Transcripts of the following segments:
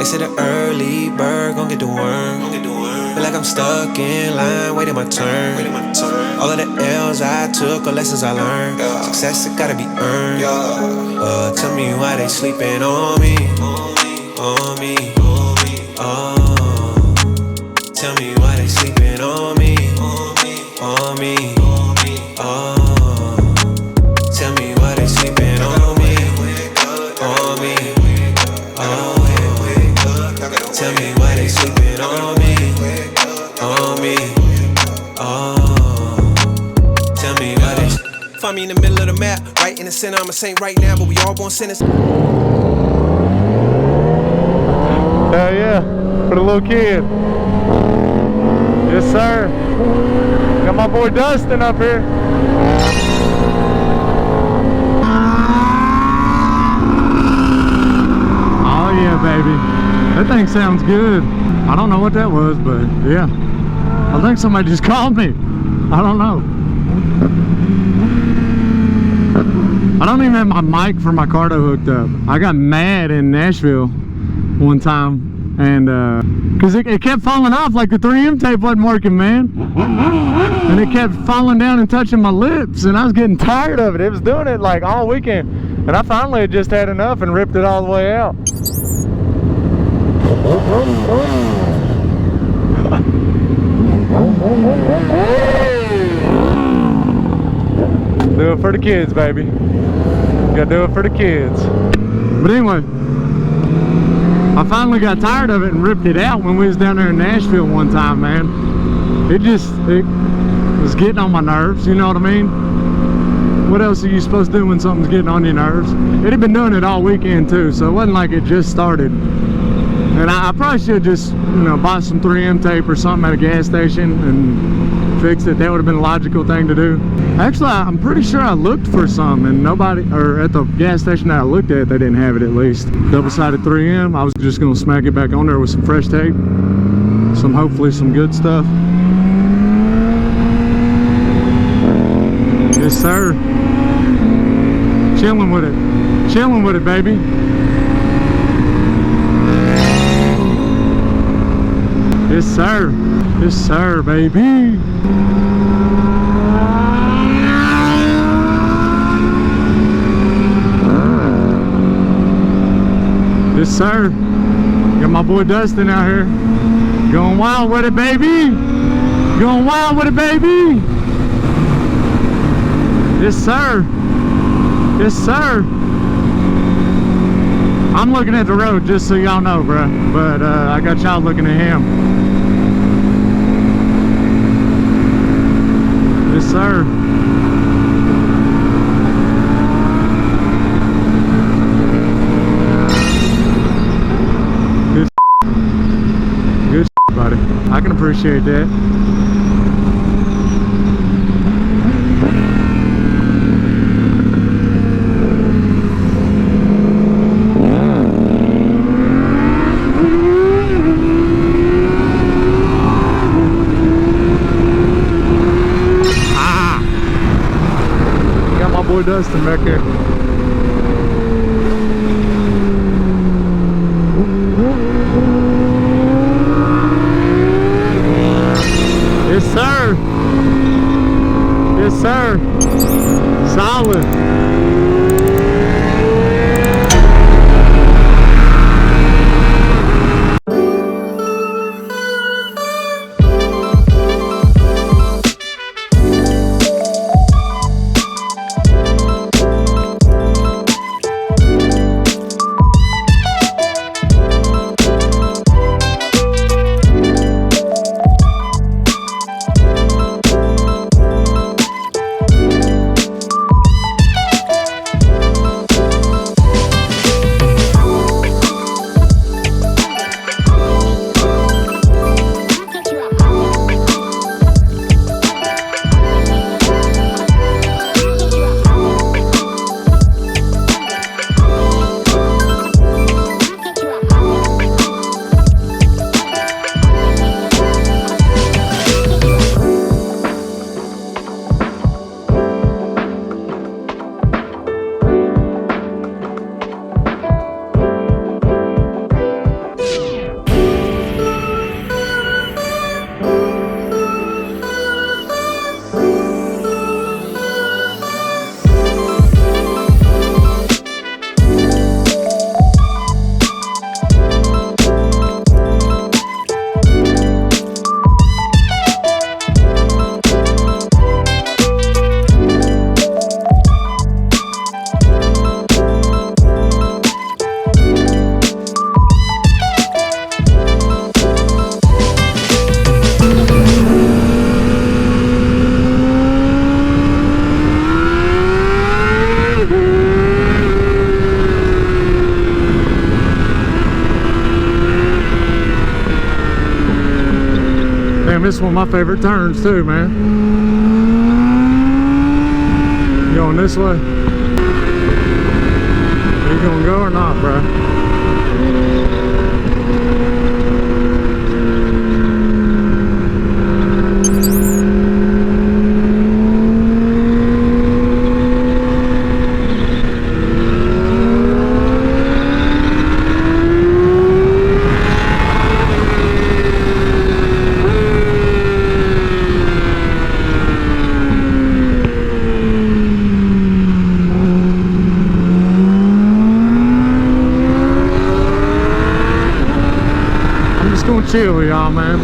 say the early bird gon' get the worm. Feel like I'm stuck in line, waiting my turn. All of the L's I took are lessons I learned. Success, it gotta be earned. Tell me why they sleeping on me. Tell me why they sleeping on me. Tell me why they sleeping on me. Tell me why they sleeping on me. Tell me why they. Find me in the middle of the map, right in the center. I'm a saint right now, but we all born sinners. Hell yeah, for the little kid. Yes, sir. Got my boy Dustin up here. Oh yeah, baby. That thing sounds good. I don't know what that was, but yeah. I think somebody just called me. I don't know. I don't even have my mic for my car hooked up. I got mad in Nashville one time. And because it kept falling off, like the 3M tape wasn't working, man. And it kept falling down and touching my lips, and I was getting tired of it. It was doing it like all weekend, and I finally had just had enough and ripped it all the way out. Do it for the kids, baby. Gotta do it for the kids. But anyway, I finally got tired of it and ripped it out when we was down there in Nashville one time, man. It was getting on my nerves, you know what I mean? What else are you supposed to do when something's getting on your nerves? It had been doing it all weekend too, so it wasn't like it just started. And I probably should just, you know, buy some 3M tape or something at a gas station and fix it. That would have been a logical thing to do. Actually, I'm pretty sure I looked for some and nobody, or at the gas station that I looked at, they didn't have it at least. Double-sided 3M. I was just gonna smack it back on there with some fresh tape. Hopefully some good stuff. Yes, sir. Chilling with it. Chilling with it, baby. Yes, sir. Yes, sir, baby. Yes, sir. Got my boy Dustin out here. Going wild with it, baby. Going wild with it, baby. Yes, sir. Yes, sir. I'm looking at the road, just so y'all know, bruh. But I got y'all looking at him. Yes, sir. Good buddy. I can appreciate that. Got my boy Dustin back there. Yes, sir. Yes, sir. Solid. Damn, this is one of my favorite turns too, man. Going this way? Are you gonna go or not, bro? Chill with y'all, man.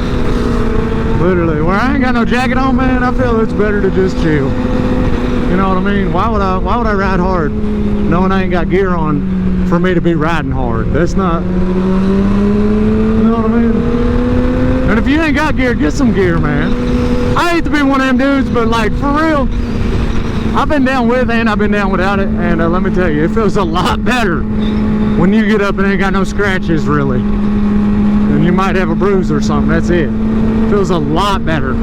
Literally, where I ain't got no jacket on, man, I feel it's better to just chill. You know what I mean? Why would I ride hard knowing I ain't got gear on for me to be riding hard? That's not, you know what I mean? And if you ain't got gear, get some gear, man. I hate to be one of them dudes, but like, for real, I've been down with and I've been down without it, and let me tell you, it feels a lot better when you get up and ain't got no scratches, really. You might have a bruise or something, that's it. Feels a lot better.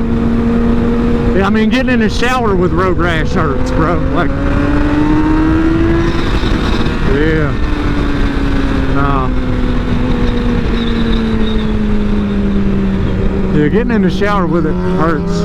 Yeah, I mean, getting in the shower with road rash hurts, bro. Like, yeah. Nah. Yeah, getting in the shower with it hurts.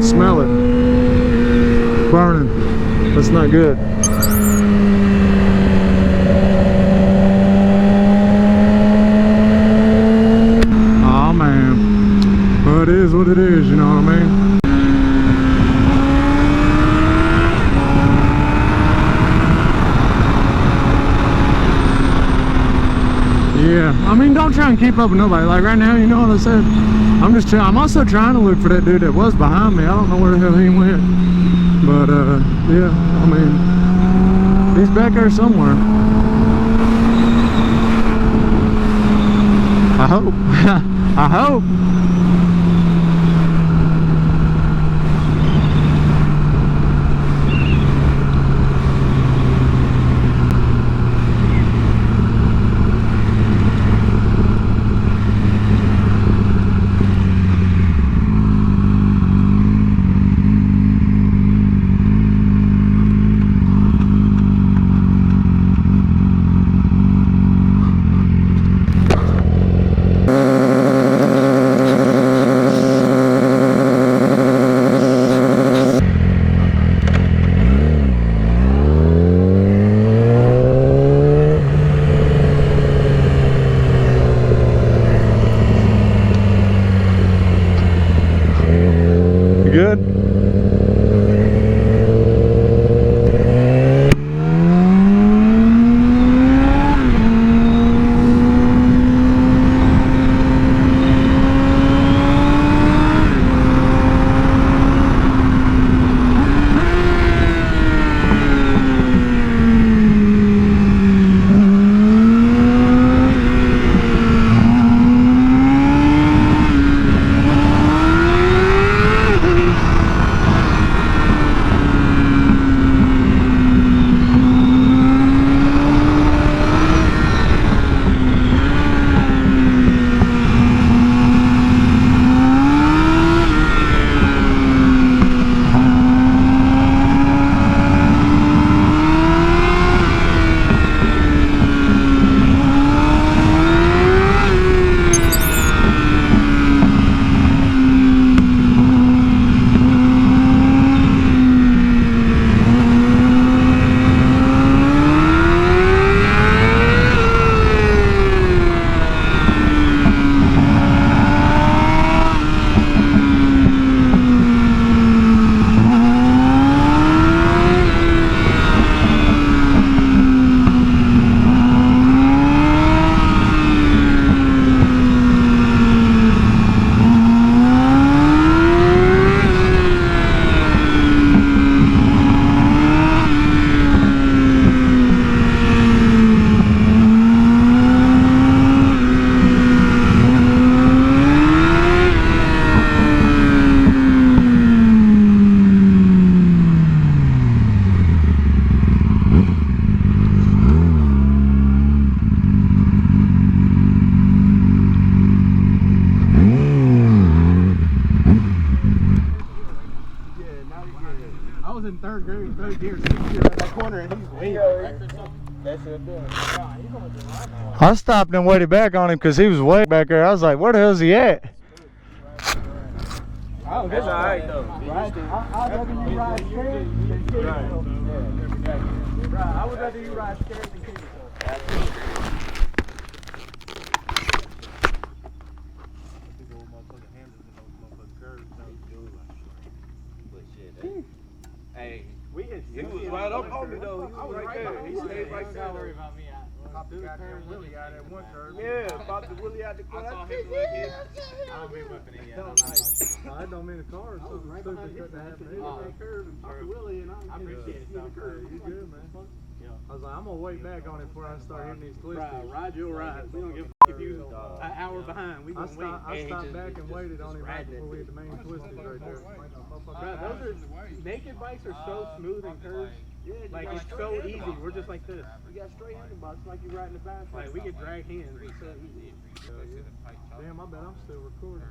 Smell it burning. That's not good. Oh man, but it is what it is, you know what I mean? Yeah, I mean, don't try and keep up with nobody. Like right now, you know what I said? I'm just trying. I'm also trying to look for that dude that was behind me. I don't know where the hell he went. But, yeah, I mean, he's back there somewhere. I hope. I hope. deer around that corner and he's way back. That's it. I stopped and waited back on him because he was way back there. I was like, where the hell is he at? Oh, that's all right though. Right. I'd rather you ride scared than kill yourself. Right. I would rather you ride scared than kill yourself. Hey, he was right up on me though. He was right there. He stayed right there. Don't worry about me. Popped the goddamn Wheelie out at one curve. Yeah, popped the Wheelie out the car. I saw him like this. I don't be whipping it yet. I don't mean the car. So right behind his curve and popped the Wheelie and I appreciate it. You good, man? I was like, I'm gonna wait back on it before I start hitting these twists. Ride your ride. We don't give a if you an hour behind. We gonna wait. I stopped back and waited on him right before we hit the main twisties right there. Those are naked bikes are so smooth and curved. Yeah, like it's so easy. We're just like this. You got straight handlebars like you riding the fast. Like we can drag hands. It's so easy. Damn, I bet I'm still recording.